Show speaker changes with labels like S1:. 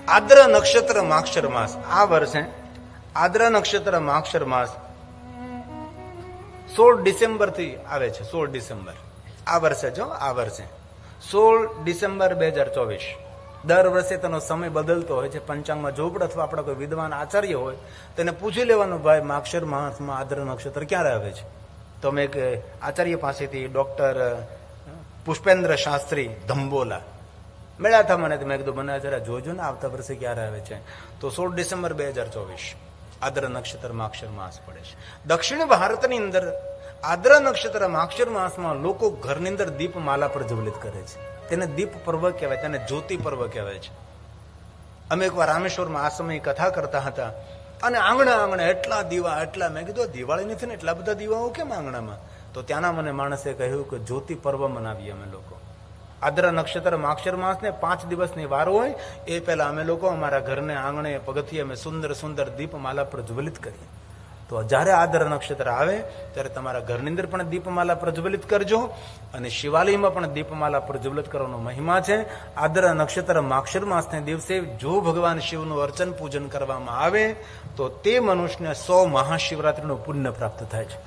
S1: આદ્ર નક્ષત્ર માક્ષર માસ આ વર્ષે આદ્ર નક્ષત્ર માક્ષર માસ 16 ડિસેમ્બર થી આવે છે. 16 ડિસેમ્બર આ વર્ષે, જો આ વર્ષે 16 ડિસેમ્બર 2024. દર વર્ષે તેનો સમય બદલતો હોય છે. પંચાંગમાં જોવું પડે અથવા આપણા કોઈ વિદ્વાન આચાર્ય હોય તેને પૂછી લેવાનું, ભાઈ માક્ષર માસમાં આદ્ર નક્ષત્ર ક્યારે આવે છે? તો અમે એક આચાર્ય પાસેથી ડોક્ટર પુષ્પેન્દ્ર શાસ્ત્રી ધંબોલા મળ્યા હતા મને. મેં કીધું મને જરા જોજો ને આવતા વર્ષે ક્યારે આવે છે. તો 16 ડિસેમ્બર 2024 આદ્ર નક્ષત્ર માક્ષર માસ પડે છે. દક્ષિણ ભારતની અંદર આદ્ર નક્ષત્ર માક્ષર માસમાં લોકો ઘરની અંદર દીપમાલા પ્રજ્વલિત કરે છે. તેને દીપ પર્વ કહેવાય, તેને જ્યોતિ પર્વ કહેવાય છે. અમે એકવાર રામેશ્વરમાં આ સમયે કથા કરતા હતા અને આંગણે એટલા દીવા, એટલા, મેં કીધું દિવાળી નથી ને એટલા બધા દીવાઓ કેમ આંગણામાં? તો ત્યાંના મને માણસે કહ્યું કે જ્યોતિ પર્વ મનાવીએ અમે લોકો. આદ્ર નક્ષત્ર માક્ષર માસને 5 દિવસની વાર હોય એ પહેલા અમે લોકો અમારા ઘરને આંગણે પગથિયે અમે સુંદર સુંદર દીપમાલા પ્રજ્વલિત કરીએ. તો જ્યારે આદ્ર નક્ષત્ર આવે ત્યારે તમારા ઘરની અંદર પણ દીપમાલા પ્રજ્વલિત કરજો અને શિવાલયમાં પણ દીપમાલા પ્રજ્વલિત કરવાનો મહિમા છે. આદ્ર નક્ષત્ર માક્ષર માસને દિવસે જો ભગવાન શિવનું અર્ચન પૂજન કરવામાં આવે તો તે મનુષ્યને 100 મહાશિવરાત્રીનું પુણ્ય પ્રાપ્ત થાય છે.